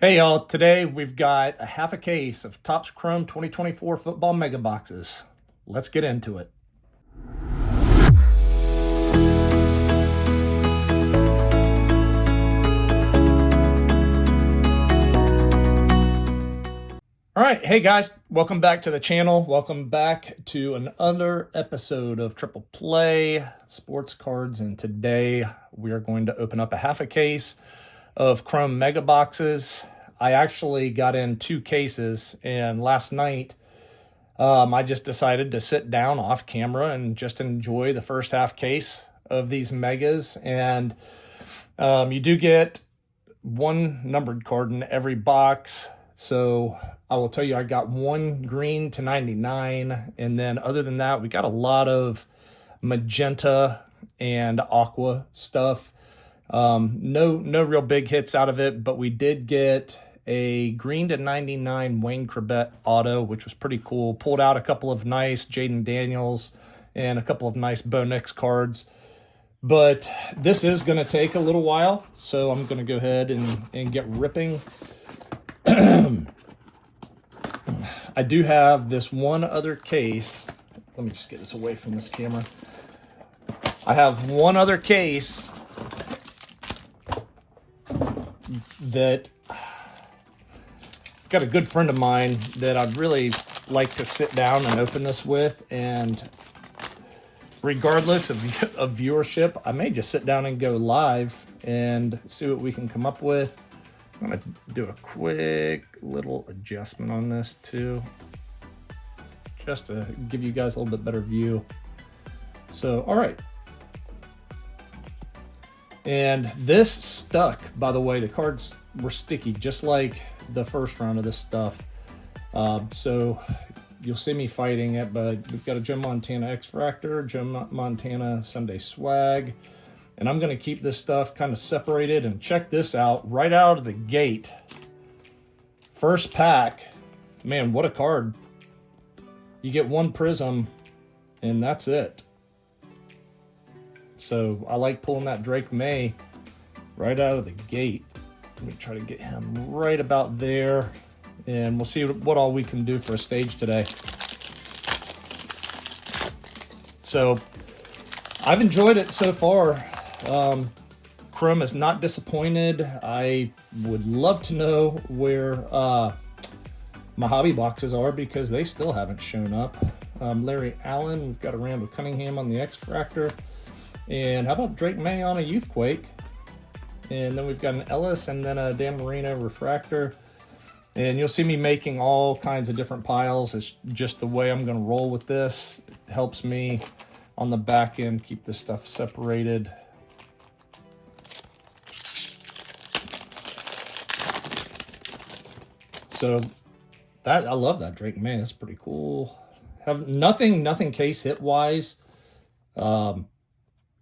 Hey y'all, today we've got a half a case of TOPPS Chrome 2024 football mega boxes. Let's get into it. All right, hey guys, welcome back to the channel. Welcome back to another episode of Triple Play Sports Cards, and today we are going to open up a half a case of Chrome mega boxes. I actually got in 2 cases, and last night I just decided to sit down off camera and just enjoy the first half case of these megas. And you do get one numbered card in every box. So I will tell you, I got one green to 99. And then other than that, we got a lot of magenta and aqua stuff. No real big hits out of it, but we did get a green to 99 Wayne Corbett auto, which was pretty cool. Pulled out a couple of nice JAYDEN Daniels and a couple of nice Bo Nix cards. But this is going to take a little while, so I'm going to go ahead and get ripping. I do have this one other case. Let me just get this away from this camera. I have one other case that got a good friend of mine that I'd really like to sit down and open this with, and regardless of viewership, I may just sit down and go live and see what we can come up with. I'm gonna do a quick little adjustment on this too, just to give you guys a little bit better view. So, all right. And this stuck, by the way. The cards were sticky, just like the first round of this stuff. So you'll see me fighting it, but we've got a Joe Montana X-Fractor, Joe Montana Sunday Swag, and I'm going to keep this stuff kind of separated. And check this out, right out of the gate. First pack, man, what a card. You get one prism, and that's it. So I like pulling that Drake May right out of the gate. Let me try to get him right about there, and we'll see what all we can do for a stage today. So I've enjoyed it so far. Chrome is not disappointed. I would love to know where my hobby boxes are, because they still haven't shown up. Larry Allen, we've got a Randall Cunningham on the X-Fractor. And how about Drake May on a Youthquake? And then we've got an Ellis and then a Dan Marino Refractor. And you'll see me making all kinds of different piles. It's just the way I'm going to roll with this. It helps me on the back end keep this stuff separated. So that, I love that Drake May. That's pretty cool. Have nothing case hit wise.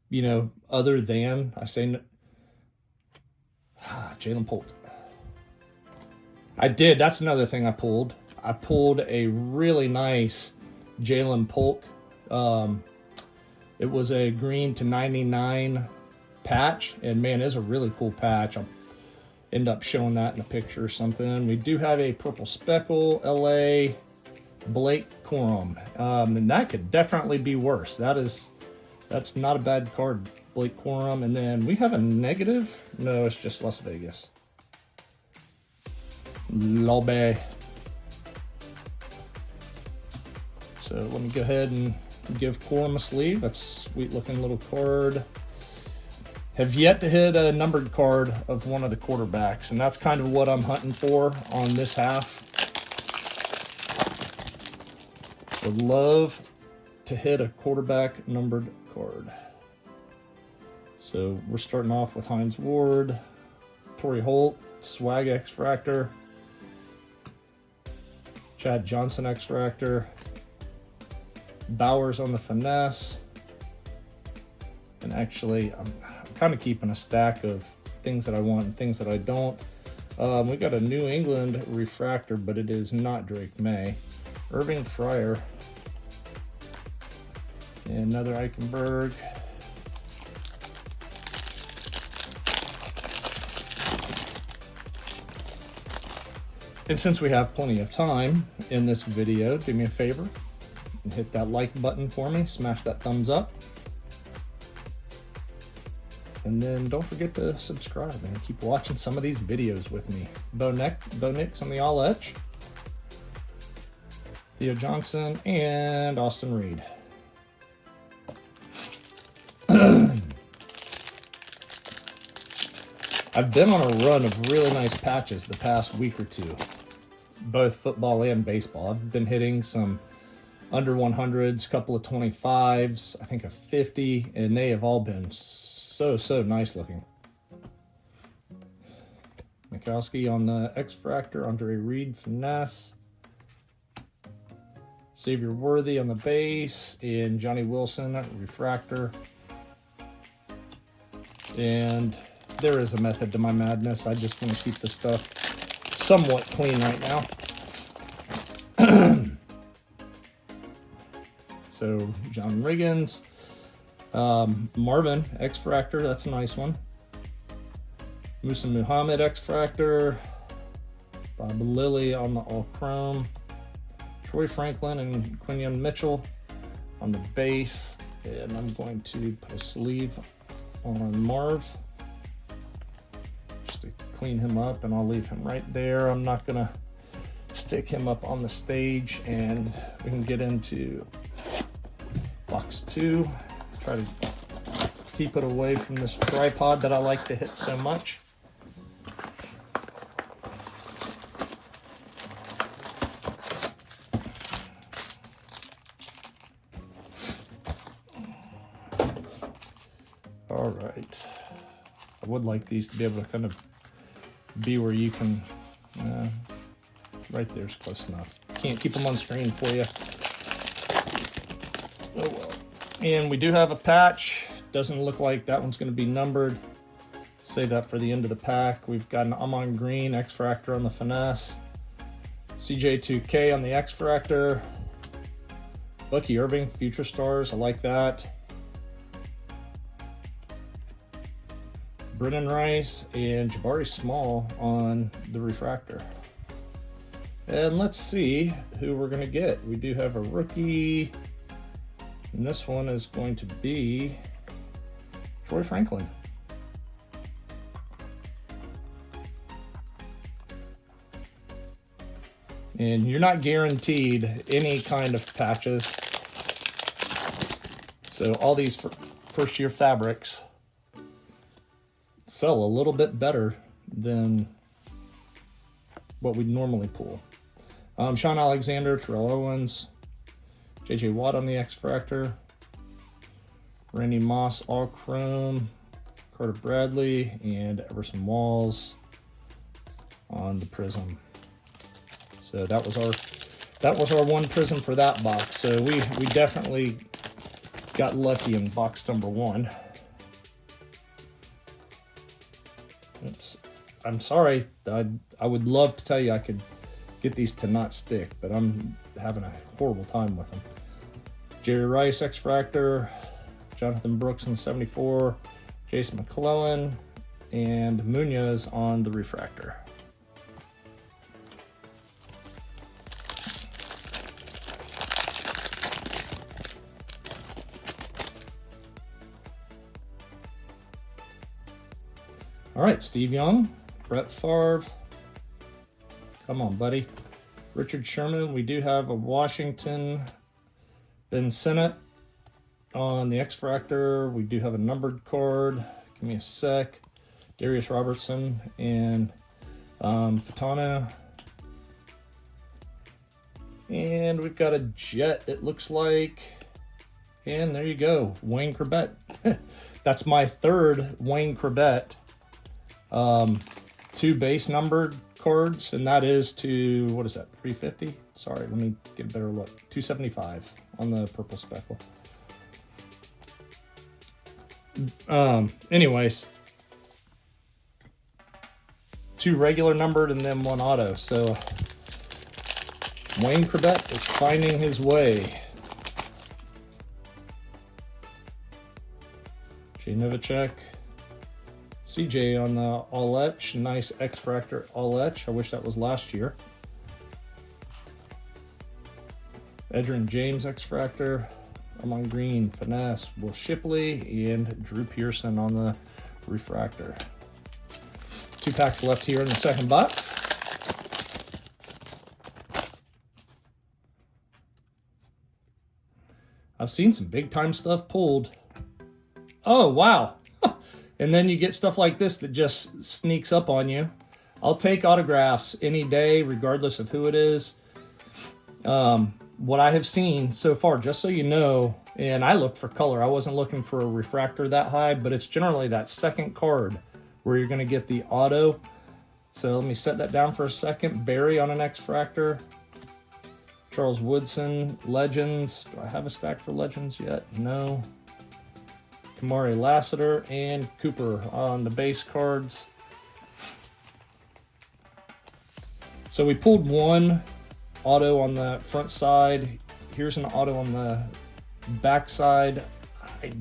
You know, other than, I say, Jalen Polk. I did. That's another thing I pulled. I pulled a really nice Jalen Polk. It was a green to 99 patch, and man, it's a really cool patch. I'll end up showing that in a picture or something. We do have a purple speckle, LA Blake Corum, and that could definitely be worse. That's not a bad card, Blake Corum. And then we have a negative. No, it's just Las Vegas. Lobe. So let me go ahead and give Corum a sleeve. That's a sweet looking little card. Have yet to hit a numbered card of one of the quarterbacks, and that's kind of what I'm hunting for on this half. Would love to hit a quarterback numbered card. So we're starting off with Hines Ward, Torrey Holt, Swag X-Fractor, Chad Johnson X-Fractor, Bowers on the Finesse, and actually I'm kind of keeping a stack of things that I want and things that I don't. We got a New England Refractor, but it is not Drake May. Irving Fryer, and another Eichenberg. And since we have plenty of time in this video, do me a favor and hit that like button for me, smash that thumbs up. And then don't forget to subscribe and keep watching some of these videos with me. Bo Nix on the all edge, Theo Johnson, and Austin Reed. I've been on a run of really nice patches the past week or two, both football and baseball. I've been hitting some under 100s, a couple of 25s, I think a 50, and they have all been so nice looking. Mikowski on the X-Fractor, Andre Reed Finesse, Xavier Worthy on the base, and Johnny Wilson Refractor. And there is a method to my madness. I just want to keep the stuff somewhat clean right now. So John Riggins, Marvin X-Fractor, that's a nice one. Musa Muhammad X-Fractor, Bob Lilly on the all chrome, Troy Franklin and Quinion Mitchell on the base, and I'm going to put a sleeve on Marv just to clean him up, and I'll leave him right there. I'm not gonna stick him up on the stage, and we can get into box 2. Try to keep it away from this tripod that I like to hit so much. All right, I would like these to be able to kind of be where you can, right there's close enough. Can't keep them on screen for you. Oh well. And we do have a patch. Doesn't look like that one's going to be numbered. Save that for the end of the pack. We've got an Amon Green X-Fractor on the Finesse, CJ2K on the X-Fractor, Bucky Irving Future Stars, I like that, Brennan Rice, and Jabari Small on the Refractor. And let's see who we're going to get. We do have a rookie, and this one is going to be Troy Franklin. And you're not guaranteed any kind of patches. So all these first year fabrics sell a little bit better than what we'd normally pull. Sean Alexander, Terrell Owens, JJ Watt on the X-Fractor, Randy Moss all chrome, Carter Bradley, and Everson Walls on the Prism. So that was our one Prism for that box. So we definitely got lucky in box number 1. Oops. I'm sorry. I would love to tell you I could get these to not stick, but I'm having a horrible time with them. Jerry Rice X-Fractor, Jonathan Brooks on 74, Jason McClellan, and Munoz on the Refractor. All right, Steve Young, Brett Favre, come on, buddy. Richard Sherman, we do have a Washington, Ben Sinnott on the X-Fractor. We do have a numbered card. Give me a sec. Darius Robertson and Fatano. And we've got a Jet, it looks like. And there you go, Wayne Corbett. That's my third Wayne Corbett. 2 base numbered cards, and that is to, what is that, 350? Sorry, let me get a better look. 275 on the purple speckle. Anyways, 2 regular numbered and then 1 auto. So Wayne Corbett is finding his way. Jay Novacek, CJ on the all etch, nice X-Fractor all etch. I wish that was last year. Edgerrin James X-Fractor, Armand Green, Finesse, Will Shipley, and Drew Pearson on the refractor. 2 packs left here in the second box. I've seen some big time stuff pulled. Oh, wow. And then you get stuff like this that just sneaks up on you. I'll take autographs any day, regardless of who it is. What I have seen so far, just so you know, and I look for color. I wasn't looking for a refractor that high, but it's generally that second card where you're going to get the auto. So let me set that down for a second. Barry on an X-Fractor. Charles Woodson, Legends. Do I have a stack for Legends yet? No. Kamari Lassiter and Cooper on the base cards. So we pulled one auto on the front side. Here's an auto on the back side. I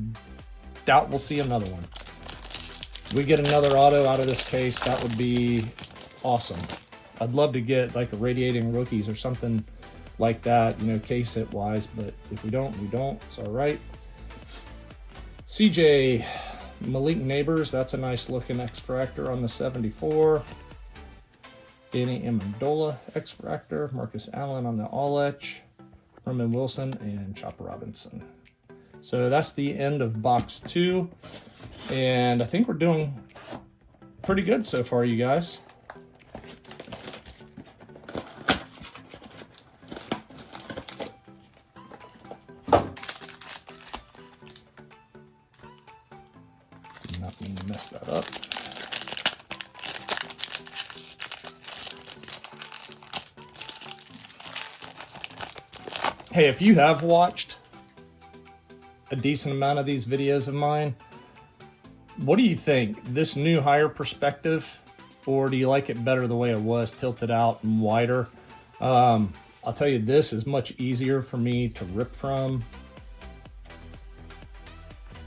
doubt we'll see another one. We get another auto out of this case, that would be awesome. I'd love to get like a Radiating Rookies or something like that, you know, case hit wise, but if we don't, we don't. It's all right. CJ Malik Neighbors, that's a nice looking X-Fractor on the 74. Danny Amendola X-Fractor. Marcus Allen on the all etch. Herman Wilson and Chopper Robinson. So that's the end of box 2. And I think we're doing pretty good so far, you guys. Did not mean to mess that up. Hey, if you have watched a decent amount of these videos of mine, what do you think? This new higher perspective, or do you like it better the way it was, tilted out and wider? I'll tell you, this is much easier for me to rip from,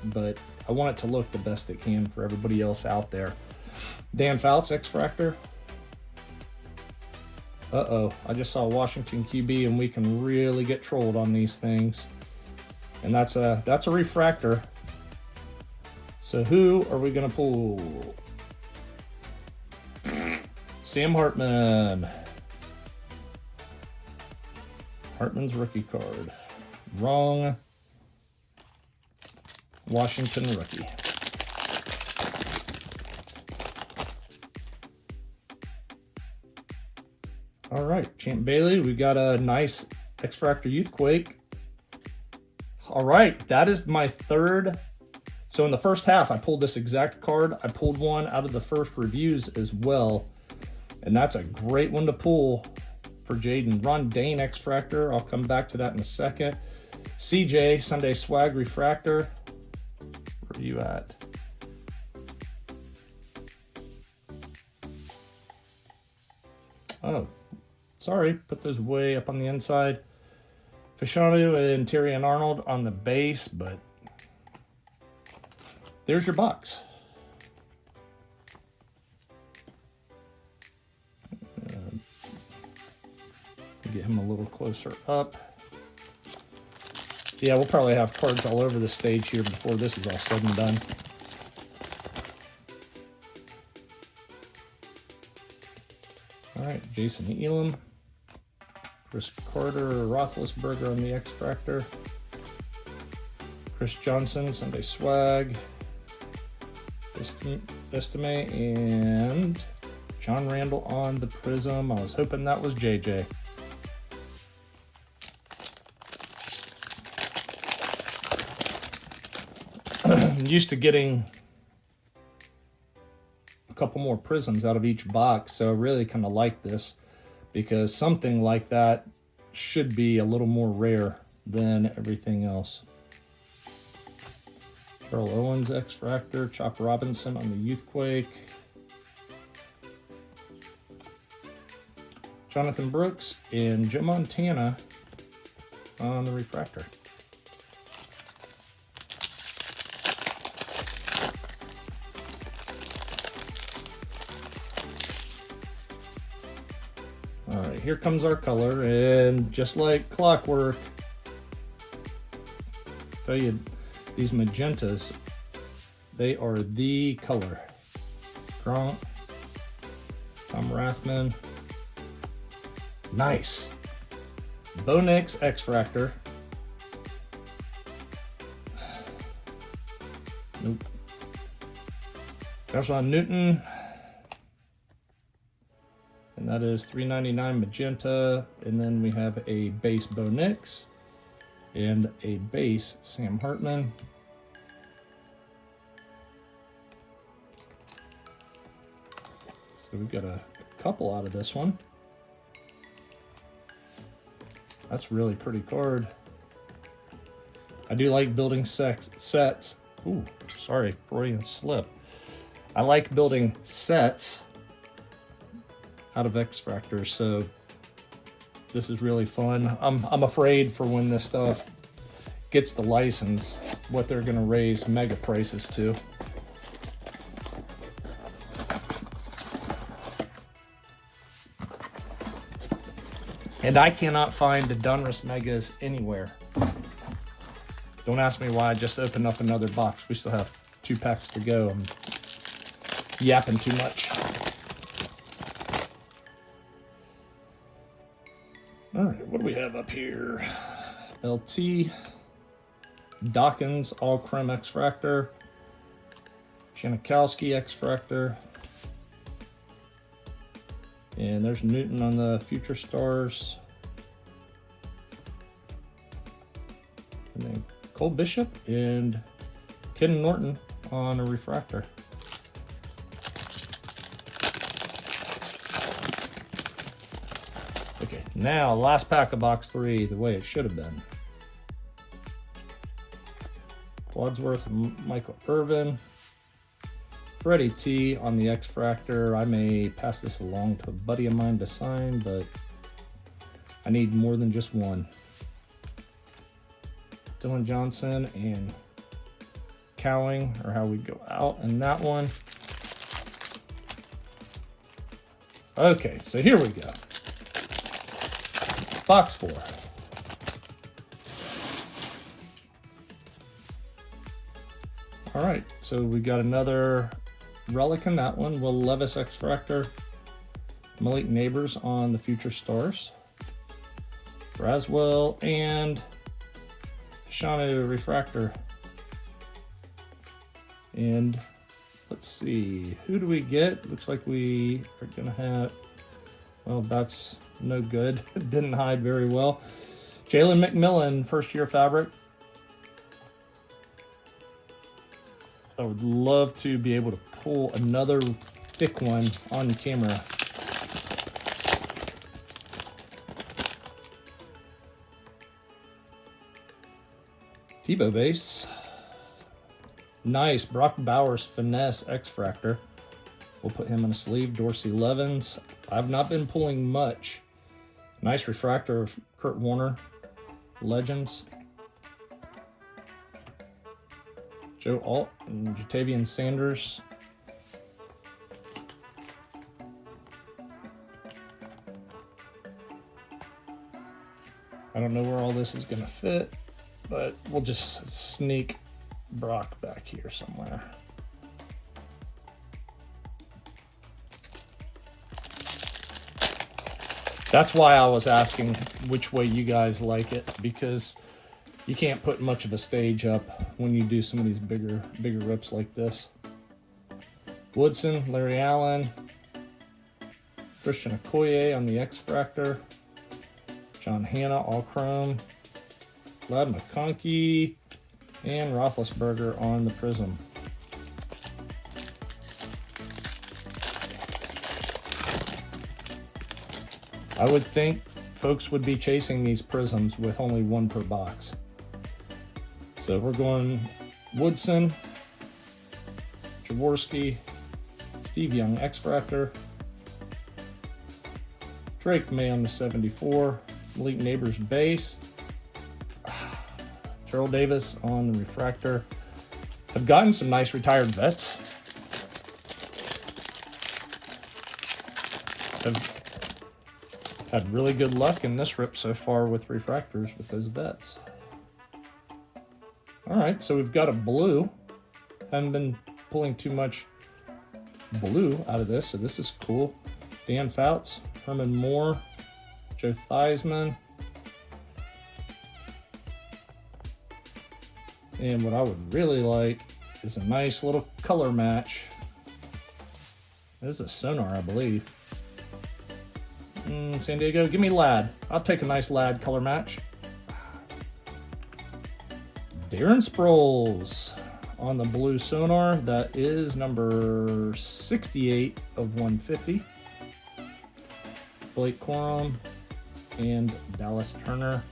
but I want it to look the best it can for everybody else out there. Dan Fouts X-Fractor. Uh-oh, I just saw Washington QB, and we can really get trolled on these things. And that's a refractor. So who are we gonna pull? Sam Hartman. Hartman's rookie card. Wrong. Washington rookie. All right, Champ Bailey, we got a nice X-Fractor Youthquake. All right, that is my third. So in the first half, I pulled this exact card. I pulled one out of the first reviews as well. And that's a great one to pull for Jayden. Ron Dane X-Fractor. I'll come back to that in a second. CJ Sunday Swag Refractor. Where are you at? Oh, sorry. Put those way up on the inside. Fashanu and Terry and Arnold on the base, but there's your box. Get him a little closer up. Yeah, we'll probably have cards all over the stage here before this is all said and done. All right, Jason Elam. Chris Carter, Roethlisberger on the X-Fractor. Chris Johnson, Sunday Swag. Estime, and John Randall on the Prism. I was hoping that was JJ. I'm used to getting a couple more Prisms out of each box, so I really kind of like this because something like that should be a little more rare than everything else. Earl Owens X-Fractor, Chop Robinson on the Youthquake. Jonathan Brooks and Joe Montana on the Refractor. All right, here comes our color, and just like clockwork, tell you, these magentas, they are the color. Gronk, Tom Rathman, nice. Bo Nix X-Fractor. Nope. Joshua Newton. And that is $3.99 magenta. And then we have a base Bo Nix and a base Sam Hartman. So we've got a couple out of this one. That's really pretty card. I do like building sets. Ooh, sorry, Freudian slip. I like building sets out of X-Fractors, so this is really fun. I'm afraid for when this stuff gets the license, what they're gonna raise mega prices to. And I cannot find the Donruss Megas anywhere. Don't ask me why, I just opened up another box. We still have 2 packs to go. I'm yapping too much. All right, what do we have up here? LT, Dawkins, All Chrome X-Fractor, Janikowski X-Fractor, and there's Newton on the Future Stars. And then Cole Bishop and Ken Norton on a refractor. Okay, now last pack of box 3, the way it should have been. Wadsworth, Michael Irvin, Freddie T on the X-Fractor. I may pass this along to a buddy of mine to sign, but I need more than just one. Dylan Johnson and Cowing, or how we go out in that one. Okay, so here we go. Box 4. All right, so we got another relic in that one. Will Levis X-Fractor, Malik Neighbors on the Future Stars, Braswell, and Shanu Refractor. And let's see, who do we get? Looks like we are gonna have, well, that's no good. It didn't hide very well. Jalen McMillan, first year fabric. I would love to be able to pull another thick one on camera. Tebow base. Nice. Brock Bowers Finesse X-Fractor. We'll put him in a sleeve. Dorsey Levens. I've not been pulling much. Nice refractor of Kurt Warner. Legends. Joe Alt and Jatavian Sanders. I don't know where all this is going to fit, but we'll just sneak Brock back here somewhere. That's why I was asking which way you guys like it, because you can't put much of a stage up when you do some of these bigger rips like this. Woodson, Larry Allen, Christian Okoye on the X-Fractor, John Hanna, all chrome, Vlad McConkey, and Roethlisberger on the Prism. I would think folks would be chasing these Prisms with only one per box. So we're going Woodson, Jaworski, Steve Young X-Fractor, Drake May on the 74, Malik Neighbors base, Terrell Davis on the refractor. I've gotten some nice retired vets. Had really good luck in this rip so far with refractors with those vets. All right, so we've got a blue. Haven't been pulling too much blue out of this, so this is cool. Dan Fouts, Herman Moore, Joe Theismann. And what I would really like is a nice little color match. This is a Sonar, I believe. San Diego, give me Ladd. I'll take a nice Ladd color match. Darren Sproles on the blue Sonar. That is number 68 of 150. Blake Corum and Dallas Turner.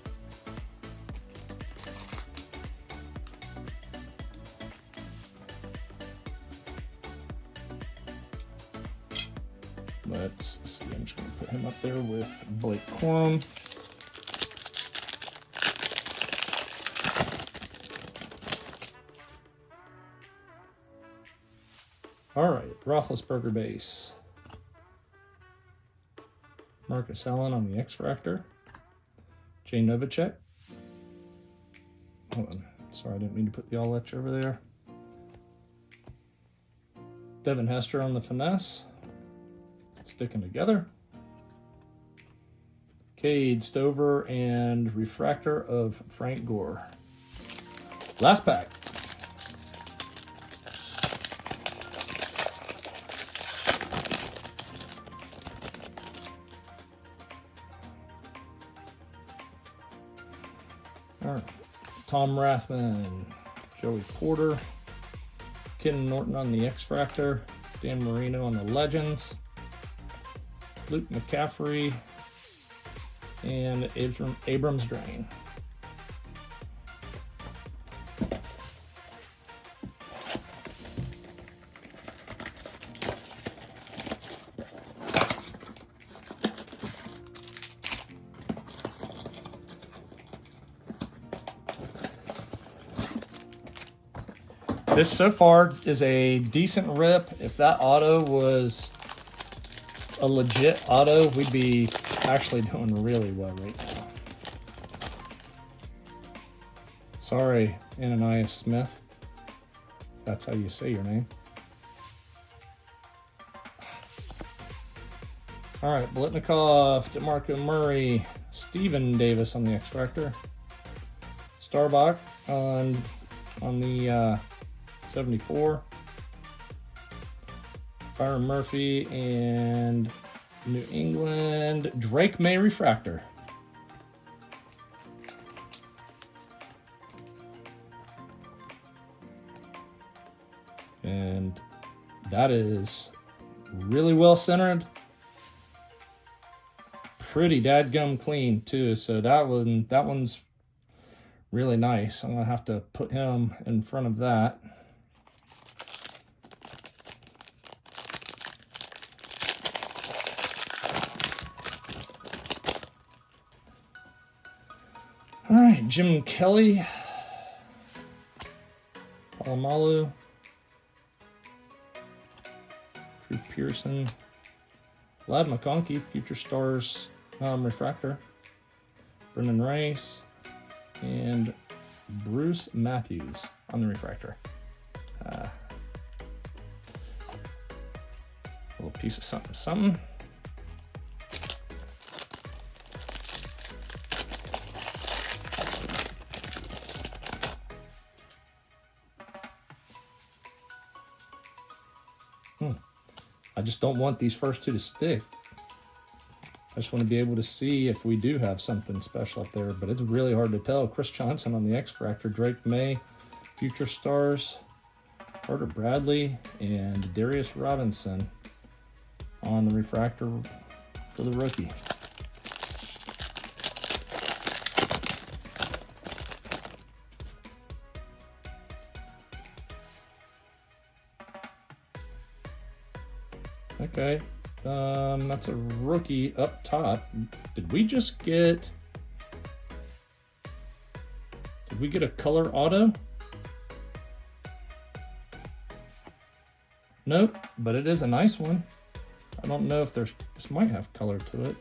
Let's see, I'm just going to put him up there with Blake Corum. All right, Roethlisberger base. Marcus Allen on the X-Fractor. Jay Novacek. Hold on, sorry, I didn't mean to put the all-etch over there. Devin Hester on the finesse. Sticking together. Cade Stover and refractor of Frank Gore. Last pack. All right. Tom Rathman, Joey Porter, Ken Norton on the X-Fractor, Dan Marino on the Legends, Luke McCaffrey, and Abrams Drain. This so far is a decent rip. If that auto was a legit auto, we'd be actually doing really well right now. Sorry, Ananias Smith. That's how you say your name. All right, Blitnikoff, DeMarco Murray, Steven Davis on the X-Fractor, Starbuck on the 74, Byron Murphy, and New England, Drake May refractor. And that is really well centered. Pretty dadgum clean too. So that one's really nice. I'm gonna have to put him in front of that. All right, Jim Kelly, Palomalu, Drew Pearson, Vlad McConkey, Future Stars refractor, Brendan Rice, and Bruce Matthews on the refractor. A little piece of something. I just don't want these first two to stick. I just want to be able to see if we do have something special up there, but it's really hard to tell. Chris Johnson on the X-Fractor, Drake May, Future Stars, Carter Bradley, and Darius Robinson on the refractor for the rookie. Okay, that's a rookie up top. Did we get a color auto? Nope, but it is a nice one. I don't know if this might have color to it.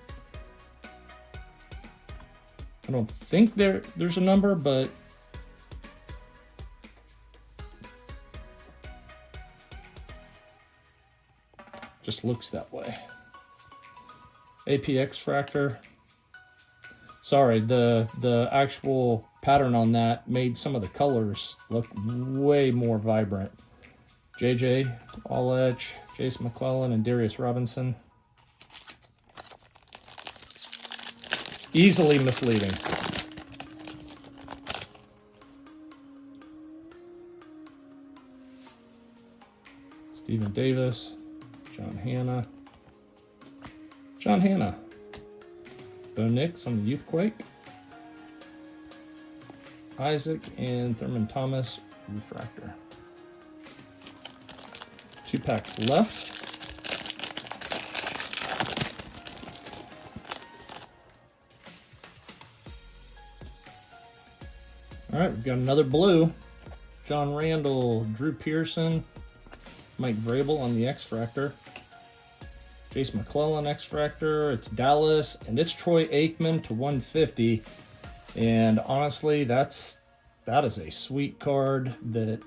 I don't think there's a number, but just looks that way. AP X-Fractor. Sorry, the actual pattern on that made some of the colors look way more vibrant. JJ, All Edge, Jason McClellan, and Darius Robinson. Easily misleading. Stephen Davis, John Hanna. John Hanna. Bo Nix on the Youthquake. Isaac and Thurman Thomas, Refractor. 2 packs left. All right, we've got another blue. John Randall, Drew Pearson, Mike Vrabel on the X-Fractor. Jason McClellan X-Fractor. It's Dallas, and it's Troy Aikman to 150. And honestly, that is a sweet card that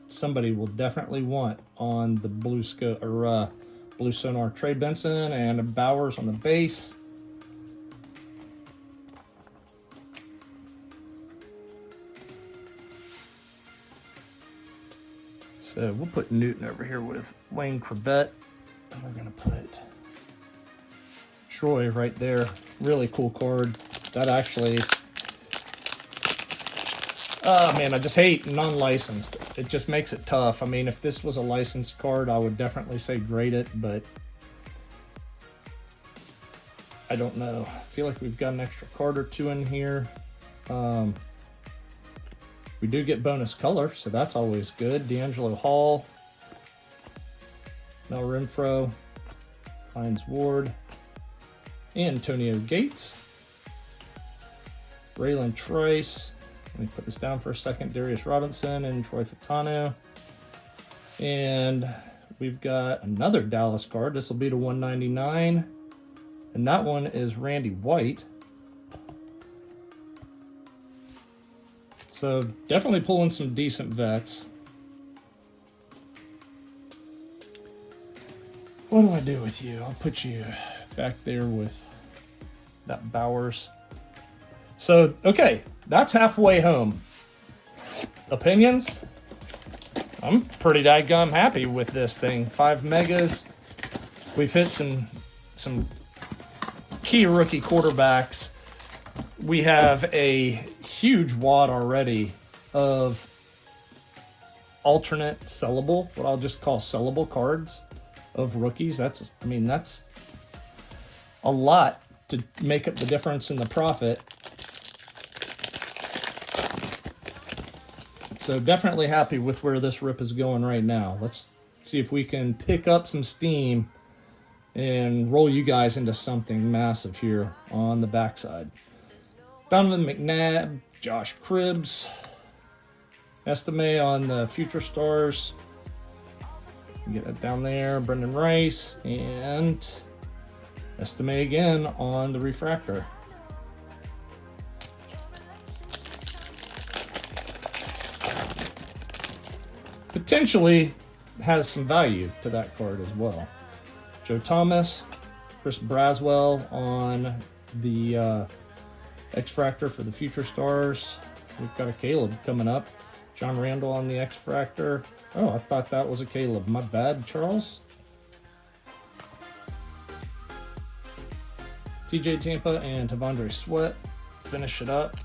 somebody will definitely want on the Blue Sonar. Trey Benson and Bowers on the base. So we'll put Newton over here with Wayne Corbett. And we're going to put Troy right there. Really cool card. That actually... Oh, man, I just hate non-licensed. It just makes it tough. I mean, if this was a licensed card, I would definitely say grade it, but I don't know. I feel like we've got an extra card or two in here. We do get bonus color, so that's always good. D'Angelo Hall, Mel Renfro, Hines Ward, Antonio Gates, Raylan Trice. Let me put this down for a second. Darius Robinson and Troy Fatano. And we've got another Dallas card. This will be to 199. And that one is Randy White. So definitely pulling some decent vets. What do I do with you? I'll put you back there with that Bowers. So, okay, that's halfway home. Opinions? I'm pretty daggum happy with this thing. 5 megas. We've hit some key rookie quarterbacks. We have a huge wad already of alternate sellable, what I'll just call sellable cards of rookies. That's a lot to make up the difference in the profit. So definitely happy with where this rip is going right now. Let's see if we can pick up some steam and roll you guys into something massive here on the backside. Donovan McNabb, Josh Cribbs, Estime on the Future Stars. Get that down there. Brendan Rice and Estime again on the Refractor. Potentially has some value to that card as well. Joe Thomas, Chris Braswell on the X-Fractor for the Future Stars. We've got a Caleb coming up. John Randall on the X-Fractor. Oh, I thought that was a Caleb. My bad, Charles. TJ Tampa and Tavondre Sweat. Finish it up.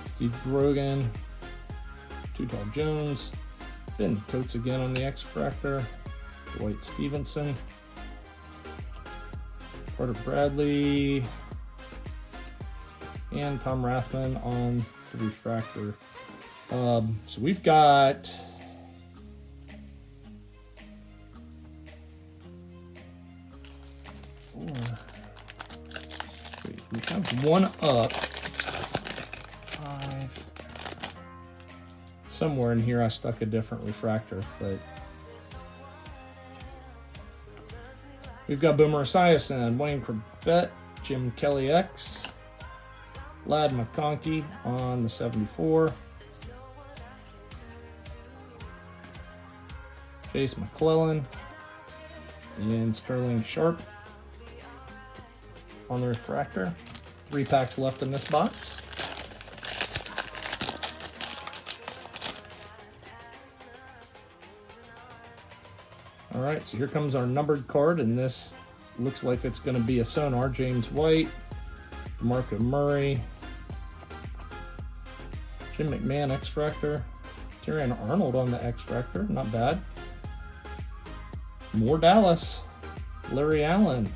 Steve Grogan. Tall Jones, Ben Coates again on the X-Fractor, Dwight Stevenson, Carter Bradley, and Tom Rathman on the Refractor. So we've got we have one up. 5. somewhere in here I stuck a different refractor, but we've got Boomer Esiason, Wayne Corbett, Jim Kelly X, Ladd McConkey on the 74, Chase McClellan, and Sterling Sharp on the refractor. 3 packs left in this box. All right, so here comes our numbered card, and this looks like it's going to be a Sonar. James White, Marco Murray, Jim McMahon X-Fractor, Tyrion Arnold on the X-Fractor, not bad. More Dallas, Larry Allen.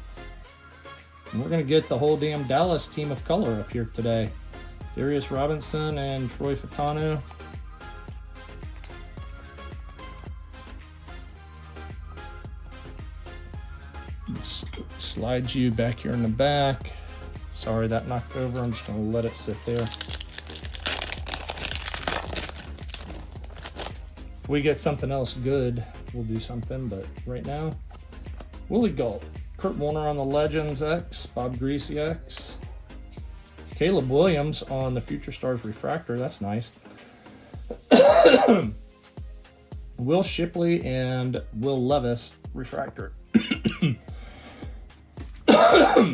And we're going to get the whole damn Dallas team of color up here today. Darius Robinson and Troy Fatano. Slide you back here in the back. Sorry that knocked over. I'm just going to let it sit there. If we get something else good, we'll do something. But right now, Willie Galt, Kurt Warner on the Legends X, Bob Greasy X, Caleb Williams on the Future Stars Refractor. That's nice. Will Shipley and Will Levis Refractor.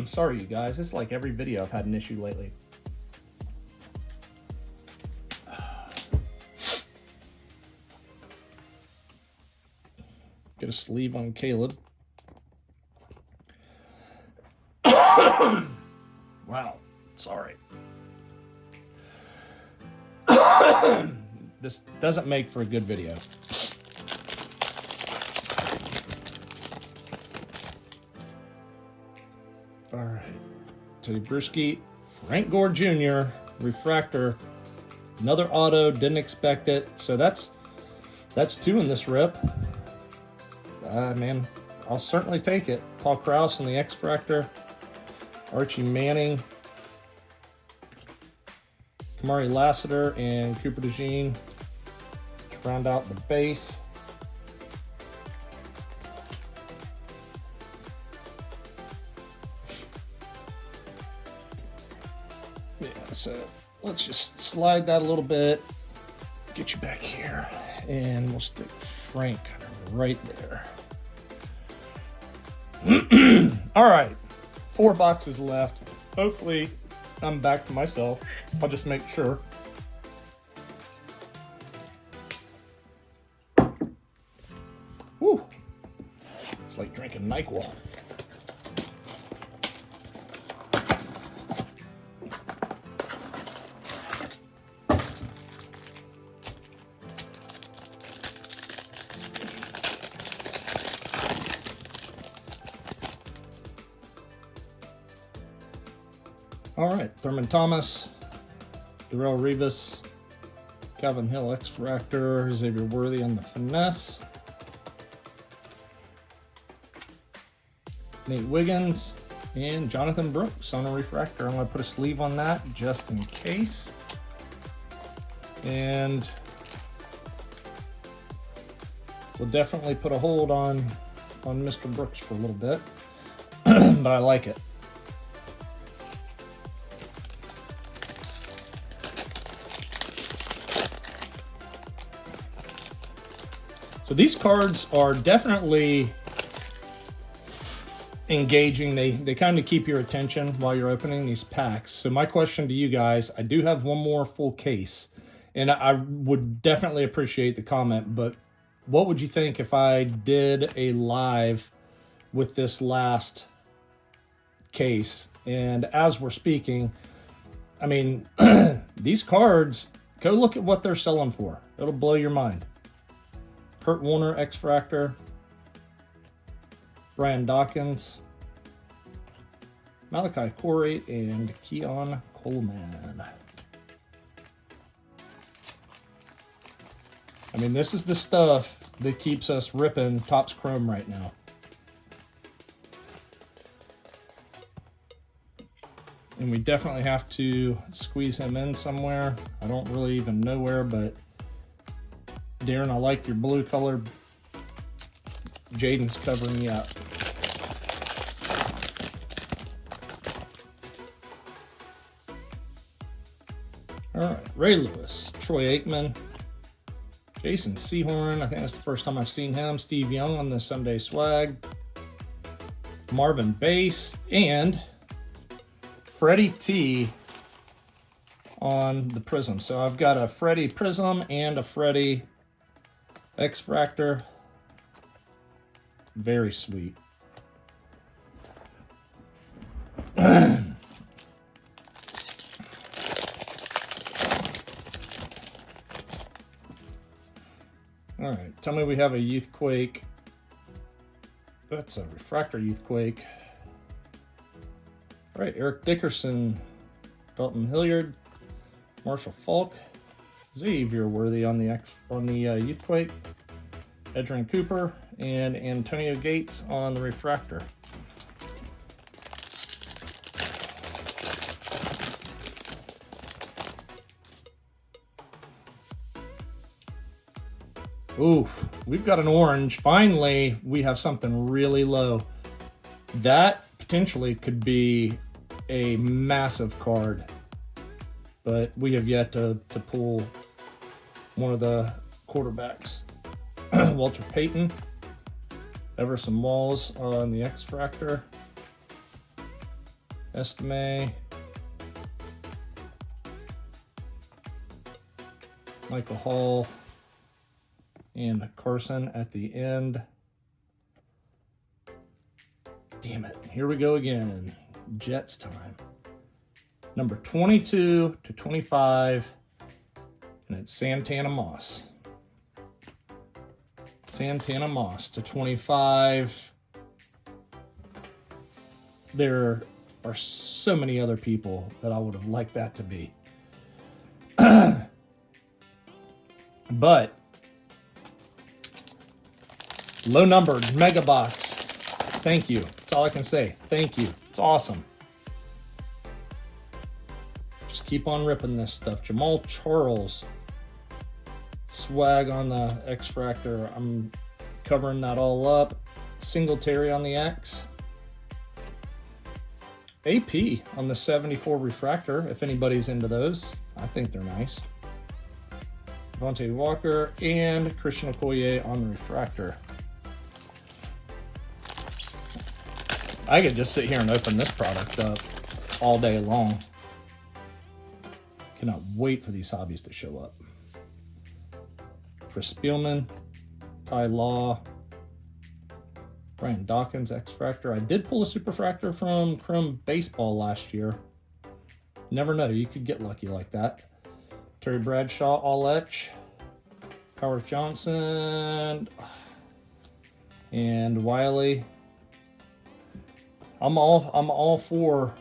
Sorry, you guys. It's like every video I've had an issue lately. Get a sleeve on Caleb. Wow. Sorry. This doesn't make for a good video. All right, Teddy Bruschi, Frank Gore Jr., refractor, another auto, didn't expect it. So that's 2 in this rip. Man, I'll certainly take it. Paul Krause in the X-Fractor, Archie Manning, Kamari Lassiter, and Cooper DeJean to round out the base. Yeah, so let's just slide that a little bit, get you back here, and we'll stick Frank right there. All right, 4 boxes left. Hopefully I'm back to myself. I'll just make sure. Woo! It's like drinking NyQuil. All right, Thurman Thomas, Darrell Rivas, Calvin Hill X-Fractor, Xavier Worthy on the Finesse, Nate Wiggins, and Jonathan Brooks on a refractor. I'm going to put a sleeve on that just in case. And we'll definitely put a hold on Mr. Brooks for a little bit, but I like it. So these cards are definitely engaging. They kind of keep your attention while you're opening these packs. So my question to you guys, I do have one more full case, and I would definitely appreciate the comment, but what would you think if I did a live with this last case? And as we're speaking, I mean, these cards, go look at what they're selling for. It'll blow your mind. Kurt Warner, X-Fractor, Brian Dawkins, Malachi Corey, and Keon Coleman. I mean, this is the stuff that keeps us ripping Topps Chrome right now. And we definitely have to squeeze him in somewhere. I don't really even know where, but Darren, I like your blue color. Jayden's covering me up. All right, Ray Lewis, Troy Aikman, Jason Sehorn. I think that's the first time I've seen him. Steve Young on the Sunday Swag. Marvin Bass and Freddie T on the Prism. So I've got a Freddie Prism and a Freddie X-Fractor. Very sweet. All right, tell me we have a Youthquake. That's a Refractor Youthquake. All right, Eric Dickerson, Dalton Hilliard, Marshall Falk, Xavier Worthy on the Youthquake, Edrin Cooper, and Antonio Gates on the Refractor. Oof, we've got an orange. Finally, we have something really low. That potentially could be a massive card, but we have yet to pull one of the quarterbacks. Walter Payton, Everson Walls on the X-Fractor, Estime, Michael Hall, and Carson at the end. Damn it, here we go again. Jets time. Number 22 to 25, and it's Santana Moss. Santana Moss to 25. There are so many other people that I would have liked that to be. But low numbered mega box. Thank you. That's all I can say. Thank you. It's awesome. Just keep on ripping this stuff. Jamal Charles. Swag on the X-Fractor. I'm covering that all up. Singletary on the X. AP on the 74 Refractor, if anybody's into those. I think they're nice. Devontae Walker and Christian Okoye on the Refractor. I could just sit here and open this product up all day long. Cannot wait for these hobbies to show up. Chris Spielman, Ty Law, Brian Dawkins, X-Fractor. I did pull a Superfractor from Chrome Baseball last year. Never know, you could get lucky like that. Terry Bradshaw, All Etch, Howard Johnson, and Wiley. I'm all for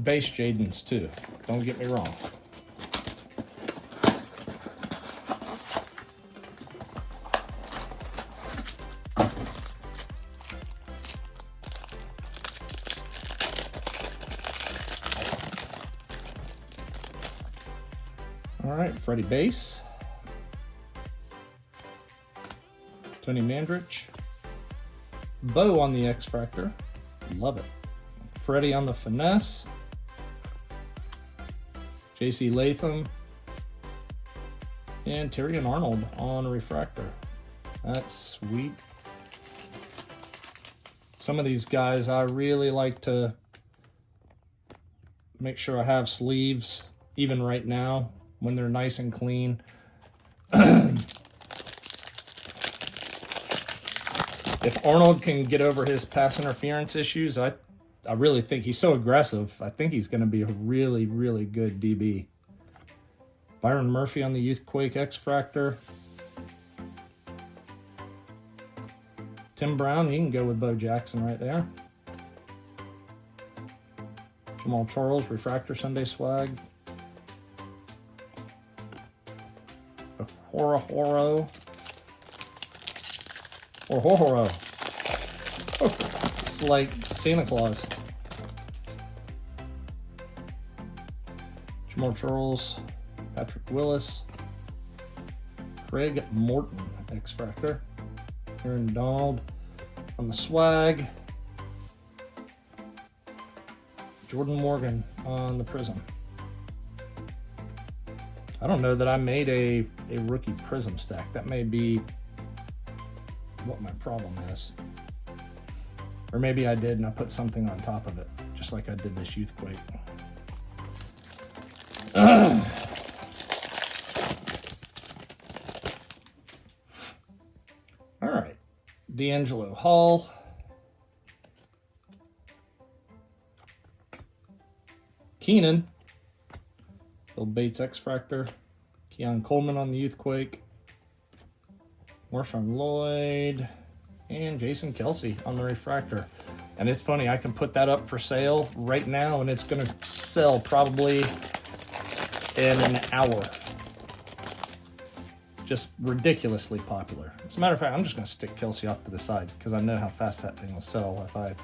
base Jaydens too. Don't get me wrong. All right, Freddie Bass, Tony Mandrich, Bo on the X-Fractor, love it. Freddie on the Finesse, JC Latham, and Terry and Arnold on a Refractor. That's sweet. Some of these guys I really like to make sure I have sleeves, even right now, when they're nice and clean. If Arnold can get over his pass interference issues, I really think he's so aggressive. I think he's going to be a really, really good DB. Byron Murphy on the Youthquake X-Fractor. Tim Brown, you can go with Bo Jackson right there. Jamal Charles, Refractor Sunday Swag. Horo. Or Horo. Oh, it's like Santa Claus. Jamal Charles, Patrick Willis, Craig Morton X-Fractor. Aaron Donald on the swag. Jordan Morgan on the prism. I don't know that I made a rookie prism stack. That may be what my problem is. Or maybe I did and I put something on top of it, just like I did this Youth Quake. All right, D'Angelo Hall. Keenan. Bill Bates X-Fractor. Keon Coleman on the Youth Quake. Marshawn Lloyd. And Jason Kelsey on the refractor. And it's funny, I can put that up for sale right now and it's gonna sell probably in an hour. Just ridiculously popular. As a matter of fact, I'm just gonna stick Kelsey off to the side because I know how fast that thing will sell if I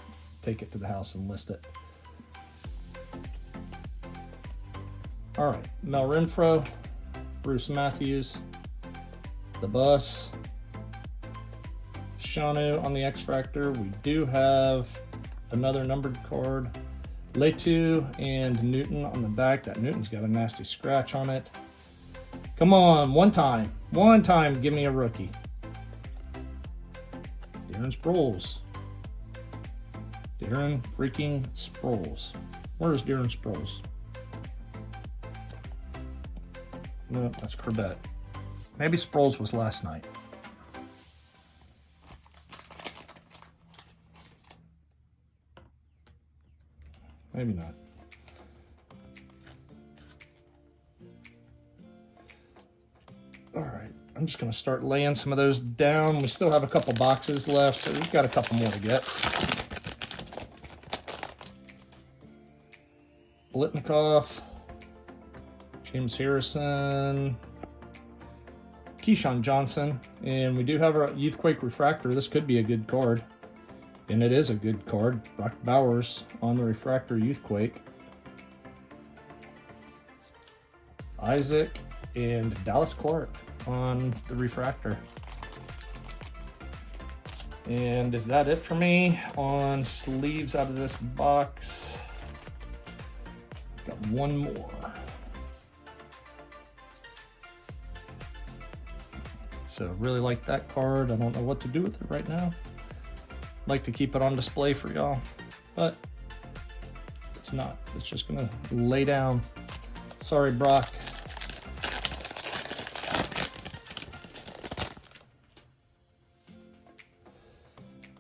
take it to the house and list it. All right, Mel Renfro, Bruce Matthews, the Bus, Shanu on the X-Fractor. We do have another numbered card. Letu and Newton on the back. That Newton's got a nasty scratch on it. Come on, one time, give me a rookie. Darren Sproles. Darren freaking Sproles. Where's Darren Sproles? No, that's Corbett. Maybe Sproles was last night. Maybe not. All right, I'm just gonna start laying some of those down. We still have a couple boxes left, so we've got a couple more to get. Blitnikoff, James Harrison, Keyshawn Johnson, and we do have our Youth Quake refractor. This could be a good card. And it is a good card. Brock Bowers on the refractor Youth Quake. Isaac and Dallas Clark on the refractor. And is that it for me on sleeves out of this box? Got one more. So really like that card. I don't know what to do with it right now. Like to keep it on display for y'all, but it's not. It's just gonna lay down. Sorry, Brock.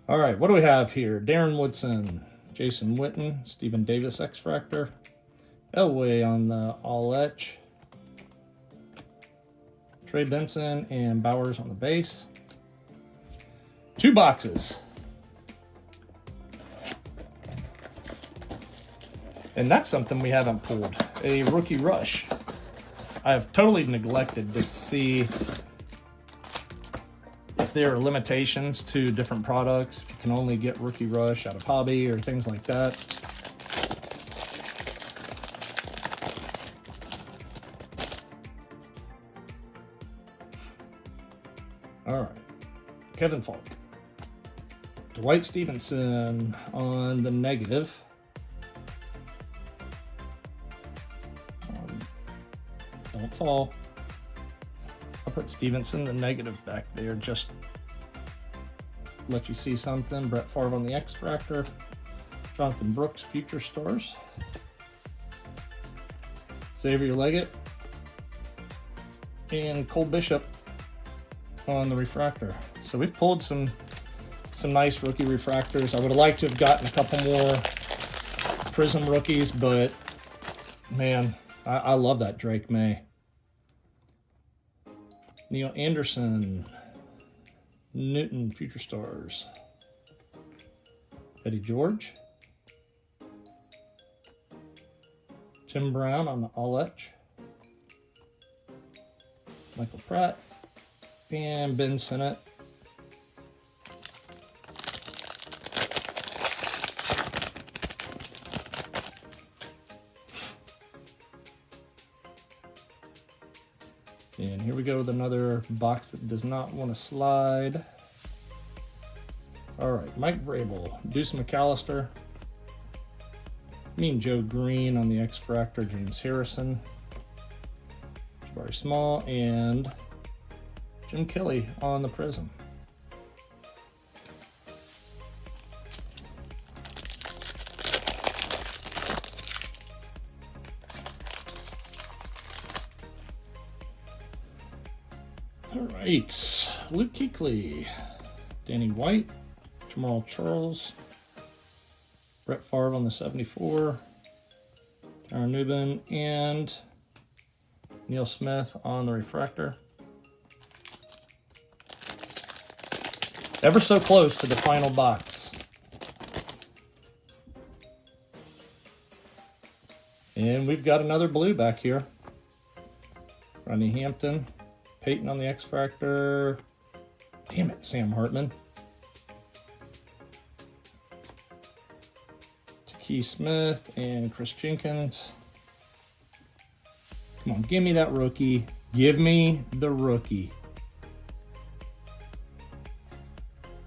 All right, what do we have here? Darren Woodson, Jason Witten, Stephen Davis X-Fractor, Elway on the all etch, Trey Benson and Bowers on the base. Two boxes. And that's something we haven't pulled, a rookie rush. I have totally neglected to see if there are limitations to different products, if you can only get rookie rush out of hobby or things like that. All right, Kevin Falk. Dwight Stevenson on the negative. Don't fall. I'll put Stevenson, the negative, back there, just let you see something. Brett Favre on the X-Fractor. Jonathan Brooks, Future Stars. Xavier Leggett. And Cole Bishop on the refractor. So we've pulled some nice rookie refractors. I would have liked to have gotten a couple more Prism rookies, but man, I love that Drake May. Neil Anderson, Newton, Future Stars. Eddie George. Tim Brown on the all etch. Michael Pratt. And Ben Sinnott. And here we go with another box that does not want to slide. All right, Mike Vrabel, Deuce McAllister, me and Joe Green on the X-Fractor, James Harrison, Jabari Small, and Jim Kelly on the Prism. All right, Luke Kuechly, Danny White, Jamal Charles, Brett Favre on the 74, Tyron Newman, and Neil Smith on the refractor. Ever so close to the final box. And we've got another blue back here. Rodney Hampton, Peyton on the X-Fractor. Damn it, Sam Hartman. Keith Smith and Chris Jenkins. Come on, give me that rookie. Give me the rookie.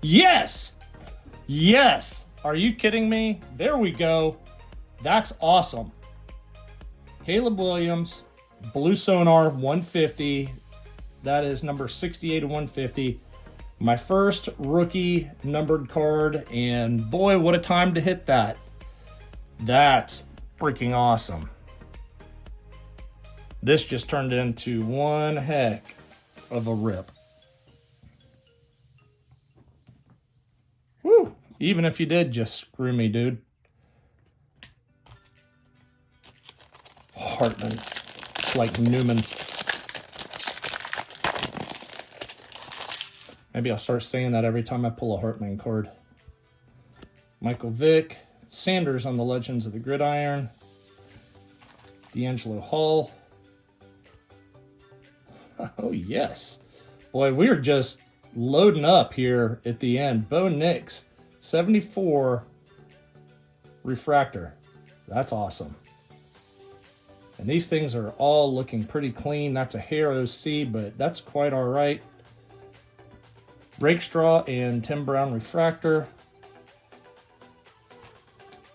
Yes! Yes! Are you kidding me? There we go. That's awesome. Caleb Williams, Blue Sonar 150. That is number 68 of 150. My first rookie numbered card, and boy, what a time to hit that. That's freaking awesome. This just turned into one heck of a rip. Woo! Even if you did just screw me, dude. Hartman. It's like Newman. Maybe I'll start saying that every time I pull a Hartman card. Michael Vick. Sanders on the Legends of the Gridiron. D'Angelo Hall. Oh, yes. Boy, we're just loading up here at the end. Bo Nix, 74 refractor. That's awesome. And these things are all looking pretty clean. That's a hair OC, but that's quite all right. Rakestraw and Tim Brown refractor.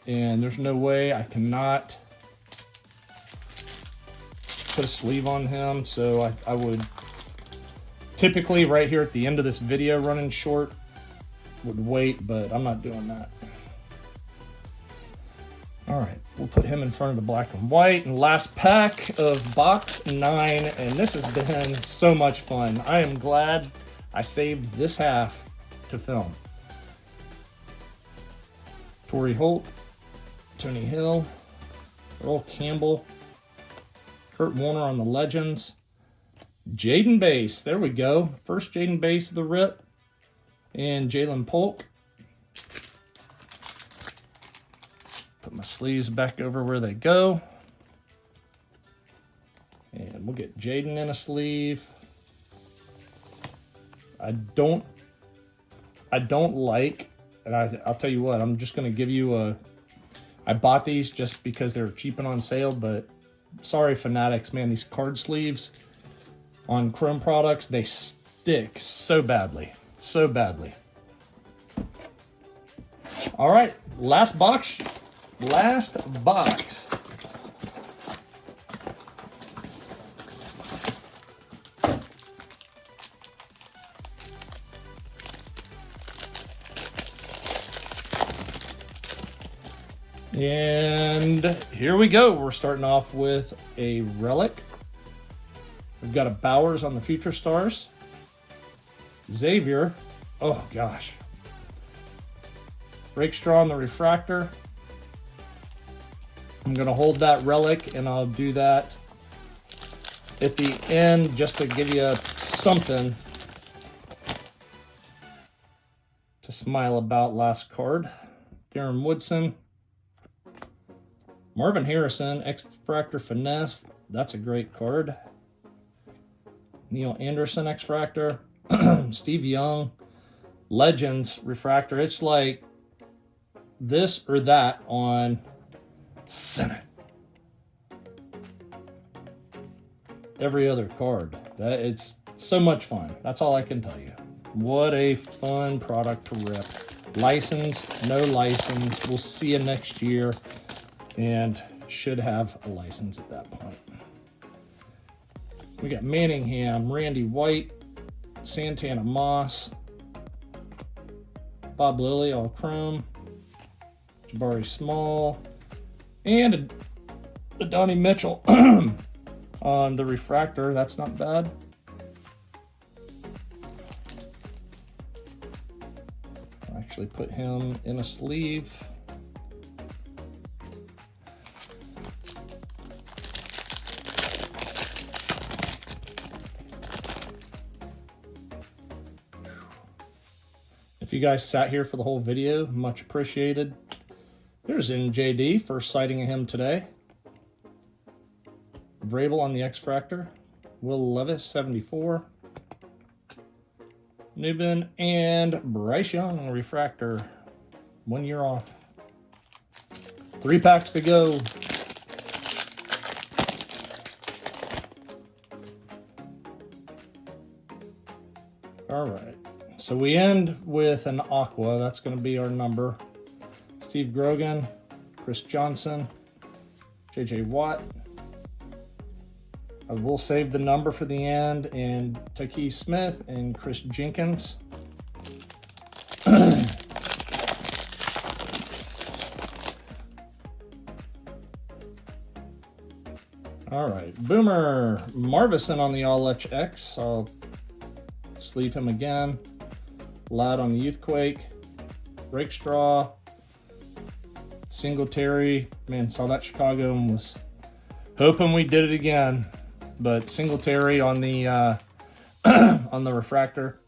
And there's no way I cannot put a sleeve on him. So I would typically right here at the end of this video running short would wait, but I'm not doing that. All right, we'll put him in front of the black and white. And last pack of box 9. And this has been so much fun. I am glad I saved this half to film. Torrey Holt, Tony Hill, Earl Campbell, Kurt Warner on the Legends, Jayden Base, there we go. First Jayden Base of the rip, and Jalen Polk. Put my sleeves back over where they go. And we'll get Jayden in a sleeve. I don't like, and I'll tell you what, I'm just going to give you a, I bought these just because they were cheap and on sale, but sorry, Fanatics, man, these card sleeves on Chrome products, they stick so badly, so badly. All right, last box. And here we go. We're starting off with a relic. We've got a Bowers on the Future Stars. Xavier. Oh, gosh. Rakestraw on the refractor. I'm going to hold that relic, and I'll do that at the end just to give you something to smile about. Last card. Darren Woodson. Marvin Harrison, X-Fractor Finesse. That's a great card. Neil Anderson, X-Fractor. Steve Young, Legends Refractor. It's like this or that on Senate. every other card. It's so much fun. That's all I can tell you. What a fun product to rip. License, no license. We'll see you next year, and should have a license at that point. We got Manningham, Randy White, Santana Moss, Bob Lilly, all chrome, Jabari Small, and a Donnie Mitchell on the refractor. That's not bad. I'll actually put him in a sleeve. If you guys sat here for the whole video, much appreciated. There's NJD, first sighting of him today. Vrabel on the X-Fractor. Will Levis, 74. Newbin and Bryce Young, refractor. 1 year off. 3 packs to go. All right. So we end with an aqua. That's going to be our number. Steve Grogan, Chris Johnson, JJ Watt. I will save the number for the end, and Taki Smith and Chris Jenkins. All right, Boomer Marvison on the All-Etch X. I'll sleeve him again. Loud on the Youthquake. Rakestraw. Singletary. Man, saw that Chicago and was hoping we did it again. But Singletary on the on the refractor.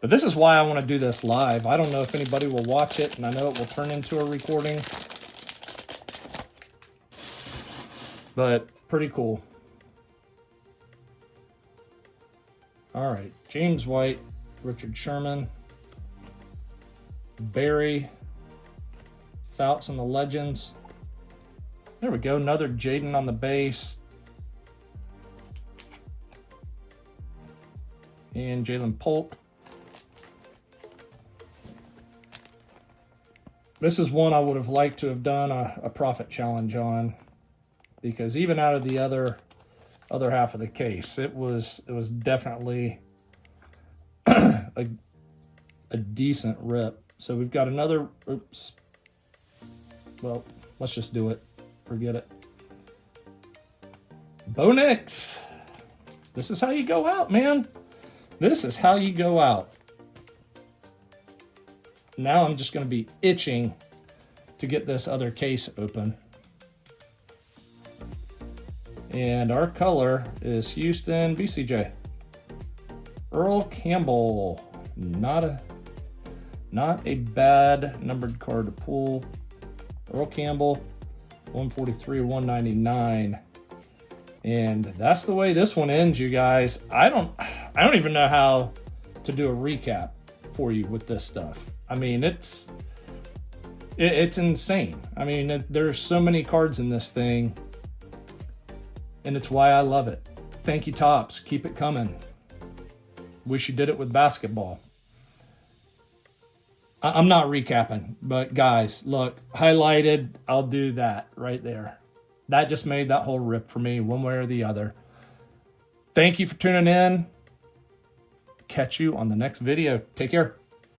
But this is why I want to do this live. I don't know if anybody will watch it, and I know it will turn into a recording. But pretty cool. All right, James White, Richard Sherman, Barry, Fouts on the Legends. There we go, another Jayden on the base. And Jalen Polk. This is one I would have liked to have done a profit challenge on, because even out of the other half of the case, it was definitely a decent rip. So we've got another, oops. Well, let's just do it. Forget it. Bo Nix. This is how you go out, man. This is how you go out. Now I'm just going to be itching to get this other case open. And our color is Houston BCJ. Earl Campbell. Not a bad numbered card to pull. Earl Campbell, 143, 199. And that's the way this one ends, you guys. I don't even know how to do a recap for you with this stuff. I mean, it's insane. I mean, there's so many cards in this thing, and it's why I love it. Thank you, Topps. Keep it coming. Wish you did it with basketball. I'm not recapping, but guys, look, highlighted, I'll do that right there. That just made that whole rip for me, one way or the other. Thank you for tuning in. Catch you on the next video. Take care.